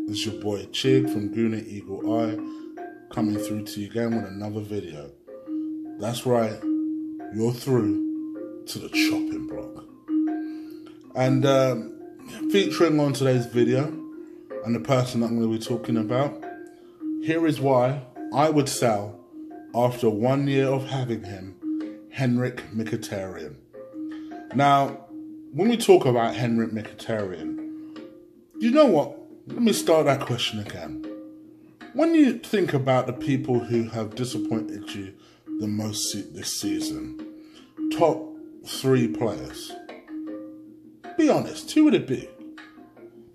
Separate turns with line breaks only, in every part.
It's your boy Chig from Gooner Eagle Eye, coming through to you again with another video. That's right, you're through to the chopping block. And featuring on today's video, and the person that I'm going to be talking about, here is why I would sell, after 1 year of having him, Henrikh Mkhitaryan. Now, when we talk about Henrikh Mkhitaryan, you know what? Let me start that question again. When you think about the people who have disappointed you the most this season, top 3 players, be honest, who would it be?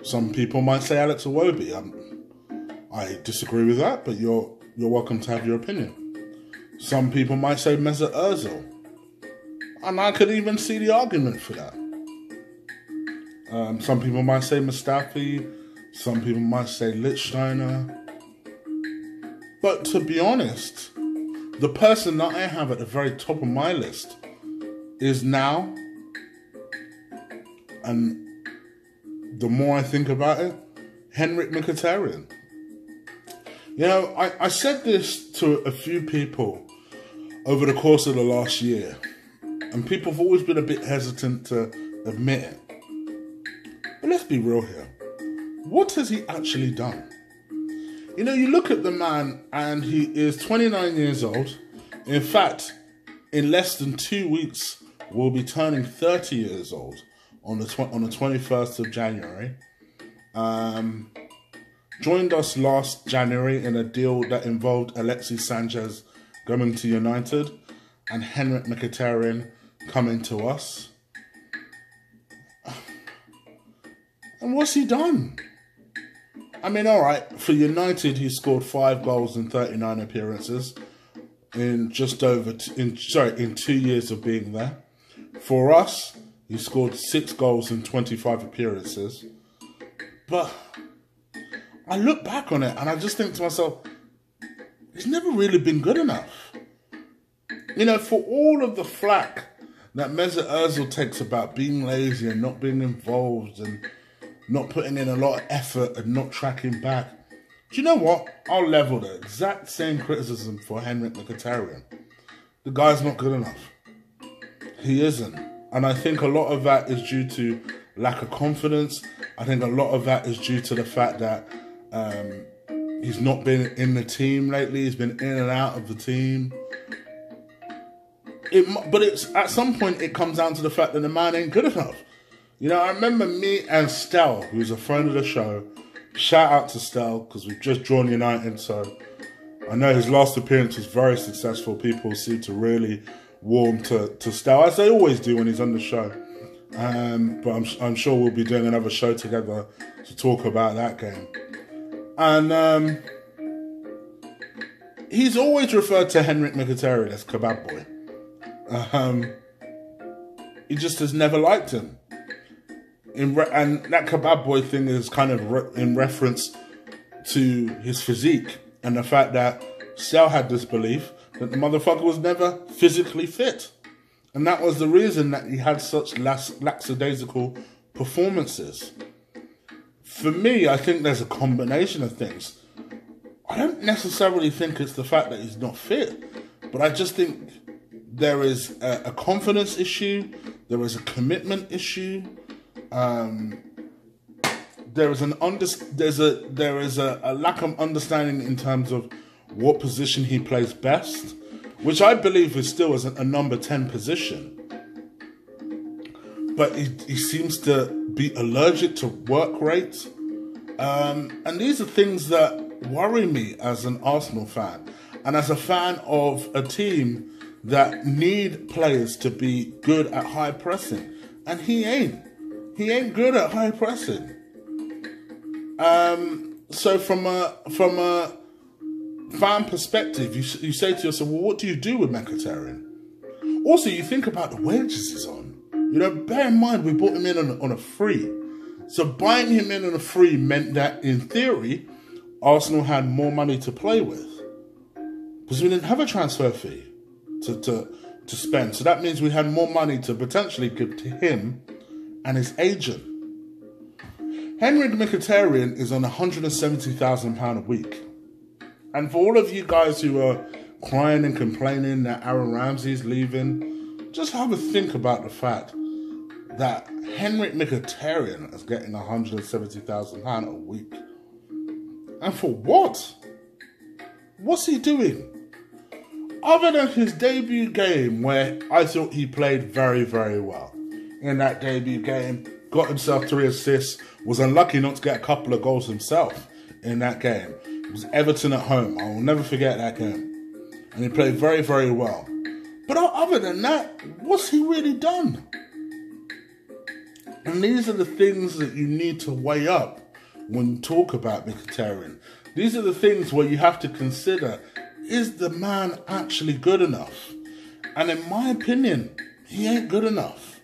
Some people might say Alex Iwobi. I disagree with that, but you're welcome to have your opinion. Some people might say Mesut Ozil, and I could even see the argument for that. Some people might say Mustafi, some people might say Lichtsteiner. But to be honest, the person that I have at the very top of my list is now, and the more I think about it, Henrikh Mkhitaryan. You know, I said this to a few people over the course of the last year, and people have always been a bit hesitant to admit it. But let's be real here. What has he actually done? You know, you look at the man, and he is 29 years old. In fact, in less than 2 weeks, will be turning 30 years old on the 21st of January. Joined us last January in a deal that involved Alexis Sanchez going to United and Henrikh Mkhitaryan coming to us. And what's he done? I mean, all right, for United, he scored 5 goals in 39 appearances in in 2 years of being there. For us, he scored 6 goals in 25 appearances. But I look back on it and I just think to myself, he's never really been good enough. You know, for all of the flack that Mesut Ozil takes about being lazy and not being involved and not putting in a lot of effort and not tracking back, do you know what? I'll level the exact same criticism for Henrikh Mkhitaryan. The guy's not good enough. He isn't. And I think a lot of that is due to lack of confidence. I think a lot of that is due to the fact that he's not been in the team lately. He's been in and out of the team. But it's at some point it comes down to the fact that the man ain't good enough. You know, I remember me and Stel, who's a friend of the show. Shout out to Stel, because we've just drawn United, so I know his last appearance was very successful. People seem to really warm to Stel, as they always do when he's on the show. But I'm sure we'll be doing another show together to talk about that game. And he's always referred to Henrikh Mkhitaryan as Kebab Boy. He just has never liked him. And that Kebab Boy thing is kind of in reference to his physique and the fact that Stel had this belief that the motherfucker was never physically fit. And that was the reason that he had such lackadaisical performances. For me, I think there's a combination of things. I don't necessarily think it's the fact that he's not fit, but I just think there is a confidence issue, there is a commitment issue, there is a lack of understanding in terms of what position he plays best, which I believe is still as a number 10 position. But he seems to be allergic to work rate. And these are things that worry me as an Arsenal fan and as a fan of a team that need players to be good at high pressing. And he ain't. He ain't good at high pressing. So from a fan perspective, you say to yourself, well, what do you do with Mkhitaryan? Also, you think about the wages he's on. You know, bear in mind, we bought him in on a free. So buying him in on a free meant that, in theory, Arsenal had more money to play with. Because we didn't have a transfer fee to spend. So that means we had more money to potentially give to him and his agent. Henrikh Mkhitaryan is on £170,000 a week. And for all of you guys who are crying and complaining that Aaron Ramsey's leaving, just have a think about the fact that Henrikh Mkhitaryan is getting £170,000 a week. And for what? What's he doing? Other than his debut game, where I thought he played very, very well. In that debut game, got himself 3 assists, was unlucky not to get a couple of goals himself in that game. It was Everton at home. I will never forget that game. And he played very, very well. But other than that, what's he really done? And these are the things that you need to weigh up when you talk about Mkhitaryan. These are the things where you have to consider, is the man actually good enough? And in my opinion, he ain't good enough.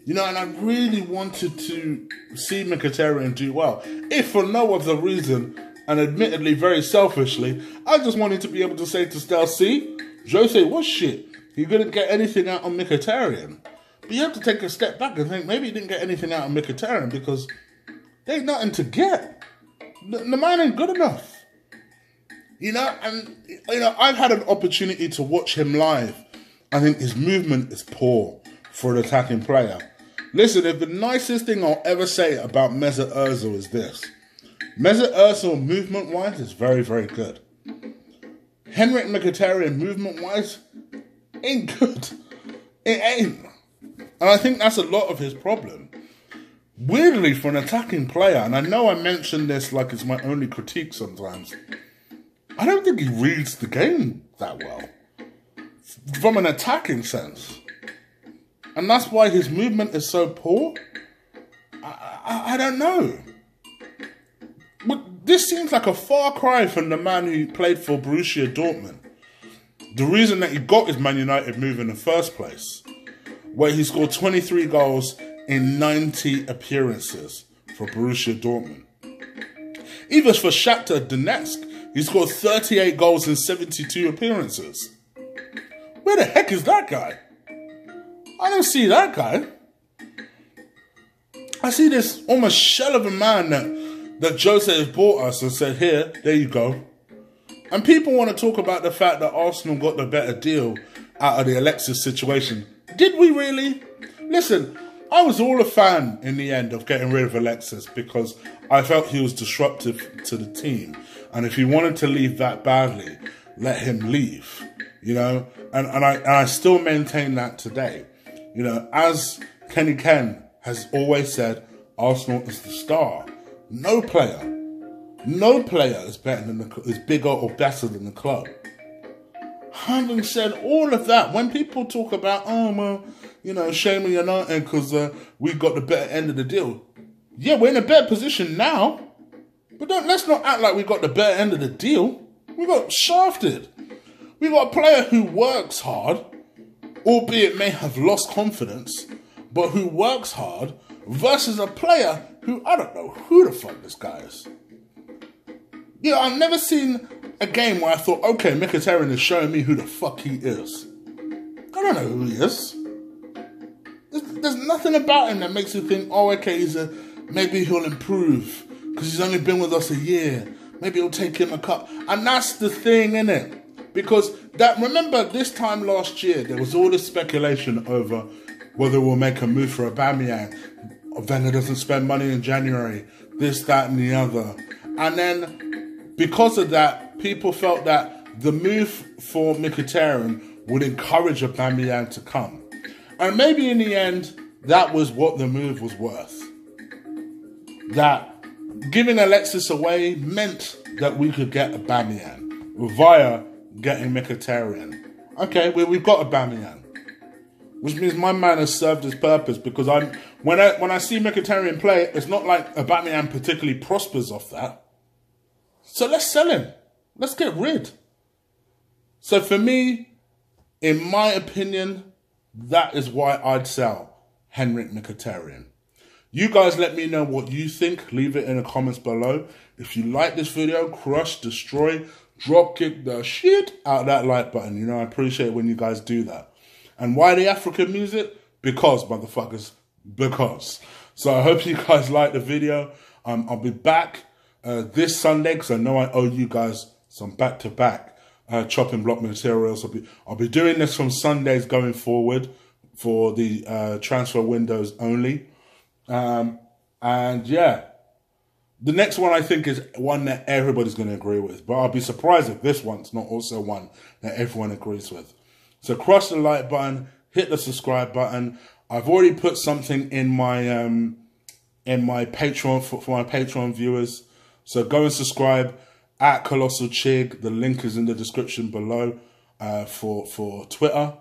You know, and I really wanted to see Mkhitaryan do well. If for no other reason, and admittedly very selfishly, I just wanted to be able to say to Stel, see, Jose was shit. He couldn't get anything out of Mkhitaryan. But you have to take a step back and think, maybe he didn't get anything out of Mkhitaryan because there ain't nothing to get. The man ain't good enough. You know, and, you know, I've had an opportunity to watch him live. I think his movement is poor for an attacking player. Listen, if the nicest thing I'll ever say about Mesut Ozil is this. Mesut Ozil, movement-wise, is very, very good. Henrikh Mkhitaryan, movement-wise, ain't good. It ain't. And I think that's a lot of his problem. Weirdly, for an attacking player, and I know I mention this like it's my only critique sometimes, I don't think he reads the game that well, from an attacking sense. And that's why his movement is so poor. I don't know. But this seems like a far cry from the man who played for Borussia Dortmund. The reason that he got his Man United move in the first place, where he scored 23 goals in 90 appearances for Borussia Dortmund. Even for Shakhtar Donetsk, he scored 38 goals in 72 appearances. Where the heck is that guy? I don't see that guy. I see this almost shell of a man that Jose has bought us and said, here, there you go. And people want to talk about the fact that Arsenal got the better deal out of the Alexis situation. Did we really? Listen, I was all a fan in the end of getting rid of Alexis because I felt he was disruptive to the team. And if he wanted to leave that badly, let him leave, you know. And I still maintain that today. You know, as Kenny Ken has always said, Arsenal is the star. No player is better than is bigger or better than the club. Having said all of that, when people talk about, oh, well, you know, shame on United because we got the better end of the deal. Yeah, we're in a better position now. But let's not act like we got the better end of the deal. We got shafted. We got a player who works hard, albeit may have lost confidence, but who works hard, versus a player who, I don't know who the fuck this guy is. You know, I've never seen a game where I thought, okay, Mkhitaryan is showing me who the fuck he is. I don't know who he is. There's nothing about him that makes you think, oh, okay, maybe he'll improve because he's only been with us a year. Maybe it'll take him a cup. And that's the thing, innit? Because remember this time last year, there was all this speculation over whether we'll make a move for Aubameyang. Wenger doesn't spend money in January. This, that, and the other. And then, because of that, people felt that the move for Mkhitaryan would encourage Aubameyang to come. And maybe in the end, that was what the move was worth. That giving Alexis away meant that we could get Aubameyang via getting Mkhitaryan. Okay, we've got Aubameyang, which means my man has served his purpose because when I see Mkhitaryan play, it's not like Aubameyang particularly prospers off that. So let's sell him. Let's get rid. So for me, in my opinion, that is why I'd sell Henrikh Mkhitaryan. You guys let me know what you think. Leave it in the comments below. If you like this video, crush, destroy, drop kick the shit out of that like button. You know, I appreciate when you guys do that. And why the African music? Because, motherfuckers, because. So I hope you guys like the video. I'll be back this Sunday because I know I owe you guys some back-to-back chopping block materials. I'll be doing this from Sundays going forward for the transfer windows only. And yeah, the next one I think is one that everybody's going to agree with, but I'll be surprised if this one's not also one that everyone agrees with. So crush the like button, hit the subscribe button. I've already put something in my Patreon for my Patreon viewers. So go and subscribe at Colossal Chig. The link is in the description below for Twitter.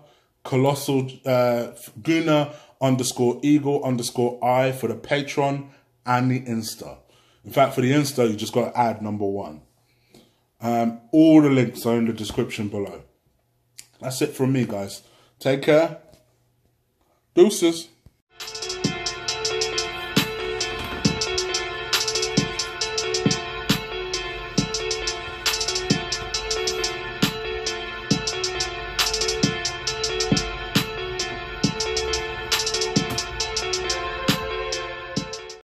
Colossal Gooner _eagle_I for the Patreon and the Insta. In fact, for the Insta, you just got to add #1. All the links are in the description below. That's it from me, guys. Take care. Deuces.